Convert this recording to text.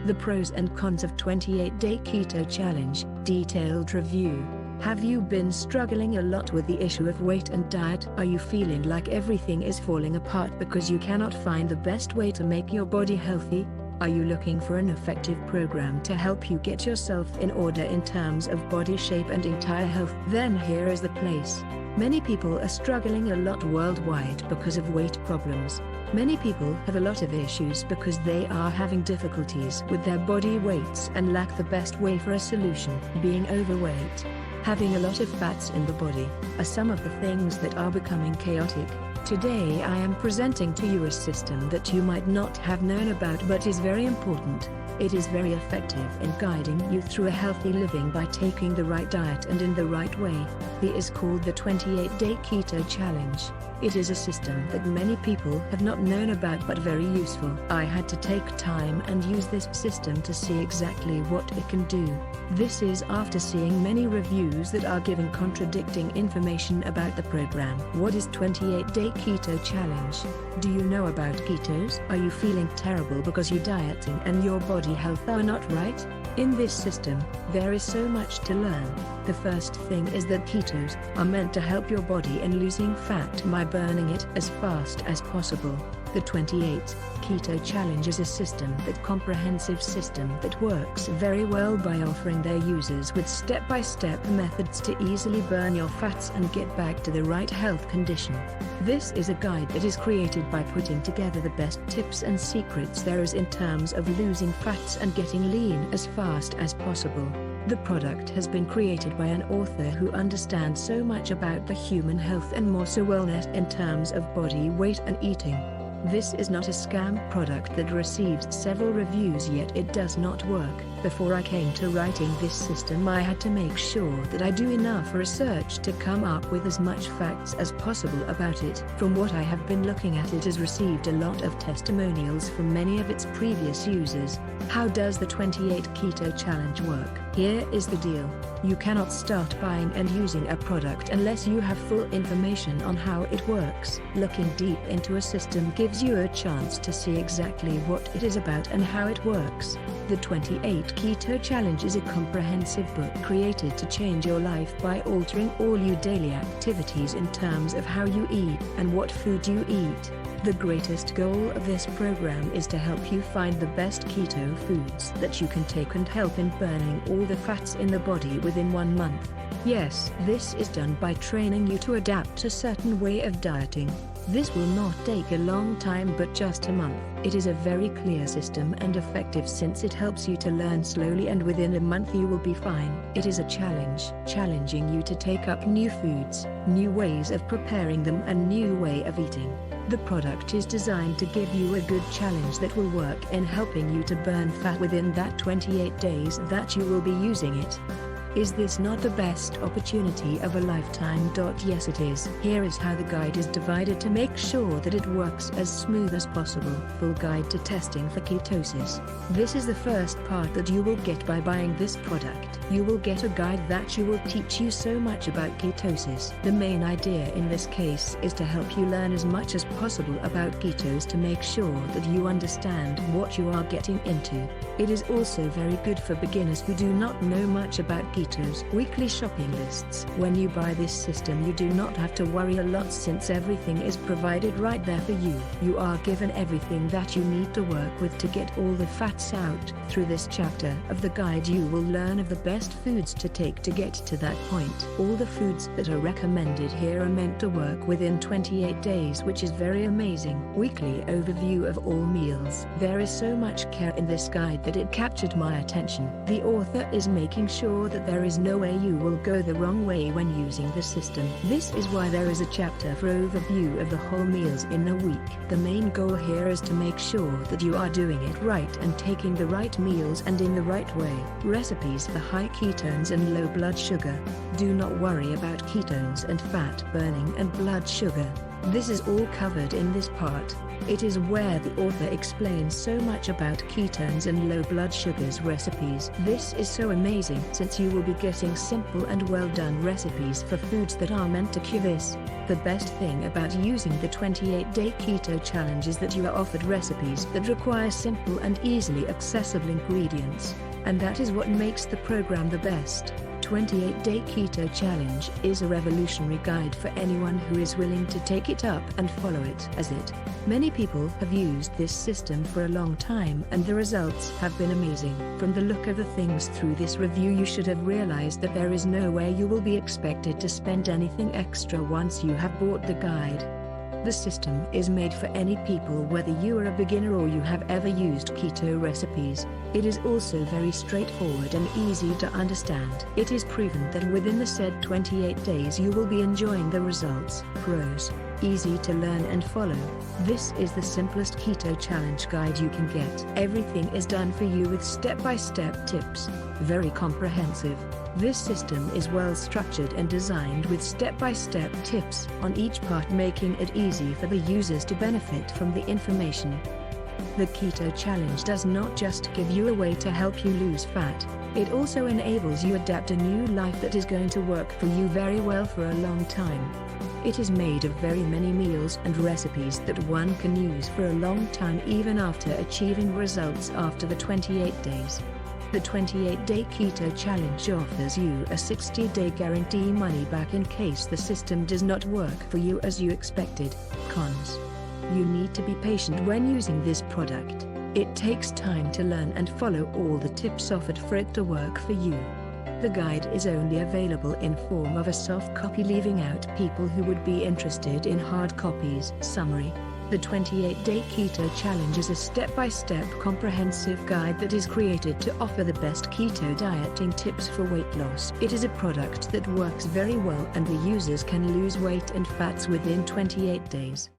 The pros and cons of 28-day keto challenge, detailed review. Have you been struggling a lot with the issue of weight and diet? Are you feeling like everything is falling apart because you cannot find the best way to make your body healthy? Are you looking for an effective program to help you get yourself in order in terms of body shape and entire health? Then here is the place. Many people are struggling a lot worldwide because of weight problems. Many people have a lot of issues because they are having difficulties with their body weights and lack the best way for a solution. Being overweight, having a lot of fats in the body, are some of the things that are becoming chaotic. Today I am presenting to you a system that you might not have known about but is very important. It is very effective in guiding you through a healthy living by taking the right diet and in the right way. It is called the 28-Day Keto Challenge. It is a system that many people have not known about but very useful. I had to take time and use this system to see exactly what it can do. This is after seeing many reviews that are giving contradicting information about the program. What is 28-Day Keto Challenge? Do you know about ketos? Are you feeling terrible because your dieting and your body health are not right? In this system, there is so much to learn. The first thing is that ketos are meant to help your body in losing fat by burning it as fast as possible. The 28 Keto Challenge is a comprehensive system that works very well by offering their users with step-by-step methods to easily burn your fats and get back to the right health condition. This is a guide that is created by putting together the best tips and secrets there is in terms of losing fats and getting lean as fast as possible. The product has been created by an author who understands so much about the human health and more so wellness in terms of body weight and eating. This is not a scam product that receives several reviews yet it does not work. Before I came to writing this system I had to make sure that I do enough research to come up with as much facts as possible about it. From what I have been looking at, it has received a lot of testimonials from many of its previous users. How does the 28 Keto Challenge work? Here is the deal. You cannot start buying and using a product unless you have full information on how it works. Looking deep into a system gives you a chance to see exactly what it is about and how it works. The 28 Keto Challenge is a comprehensive book created to change your life by altering all your daily activities in terms of how you eat and what food you eat. The greatest goal of this program is to help you find the best keto foods that you can take and help in burning all the fats in the body within 1 month. Yes, this is done by training you to adapt to a certain way of dieting. This will not take a long time but just a month. It is a very clear system and effective since it helps you to learn slowly and within a month you will be fine. It is a challenge, challenging you to take up new foods, new ways of preparing them and new way of eating. The product is designed to give you a good challenge that will work in helping you to burn fat within that 28 days that you will be using it. Is this not the best opportunity of a lifetime? Yes it is. Here is how the guide is divided to make sure that it works as smooth as possible. Full guide to testing for ketosis. This is the first part that you will get by buying this product. You will get a guide that will teach you so much about ketosis. The main idea in this case is to help you learn as much as possible about ketos to make sure that you understand what you are getting into. It is also very good for beginners who do not know much about ketos. Weekly shopping lists. When you buy this system you do not have to worry a lot since everything is provided right there for you. You are given everything that you need to work with to get all the fats out. Through this chapter of the guide you will learn of the best foods to take to get to that point. All the foods that are recommended here are meant to work within 28 days, which is very amazing. Weekly overview of all meals. There is so much care in this guide that it captured my attention. The author is making sure that there is no way you will go the wrong way when using the system. This is why there is a chapter for overview of the whole meals in a week. The main goal here is to make sure that you are doing it right and taking the right meals and in the right way. Recipes for high ketones and low blood sugar. Do not worry about ketones and fat burning and blood sugar. This is all covered in this part. It is where the author explains so much about ketones and low blood sugars recipes. This is so amazing since you will be getting simple and well done recipes for foods that are meant to cure this. The best thing about using the 28-day keto challenge is that you are offered recipes that require simple and easily accessible ingredients, and that is what makes the program the best. 28-Day Keto Challenge is a revolutionary guide for anyone who is willing to take it up and follow it as it. Many people have used this system for a long time and the results have been amazing. From the look of the things through this review, you should have realized that there is no way you will be expected to spend anything extra once you have bought the guide. The system is made for any people, whether you are a beginner or you have ever used keto recipes. It is also very straightforward and easy to understand. It is proven that within the said 28 days you will be enjoying the results. Pros: easy to learn and follow. This is the simplest keto challenge guide you can get. Everything is done for you with step-by-step tips. Very comprehensive. This system is well structured and designed with step-by-step tips on each part, making it easy for the users to benefit from the information. The Keto Challenge does not just give you a way to help you lose fat, it also enables you adapt a new life that is going to work for you very well for a long time. It is made of very many meals and recipes that one can use for a long time, even after achieving results after the 28 days. The 28-Day Keto Challenge offers you a 60-day guarantee money back in case the system does not work for you as you expected. Cons: you need to be patient when using this product. It takes time to learn and follow all the tips offered for it to work for you. The guide is only available in form of a soft copy, leaving out people who would be interested in hard copies. Summary: the 28-Day Keto Challenge is a step-by-step comprehensive guide that is created to offer the best keto dieting tips for weight loss. It is a product that works very well and the users can lose weight and fats within 28 days.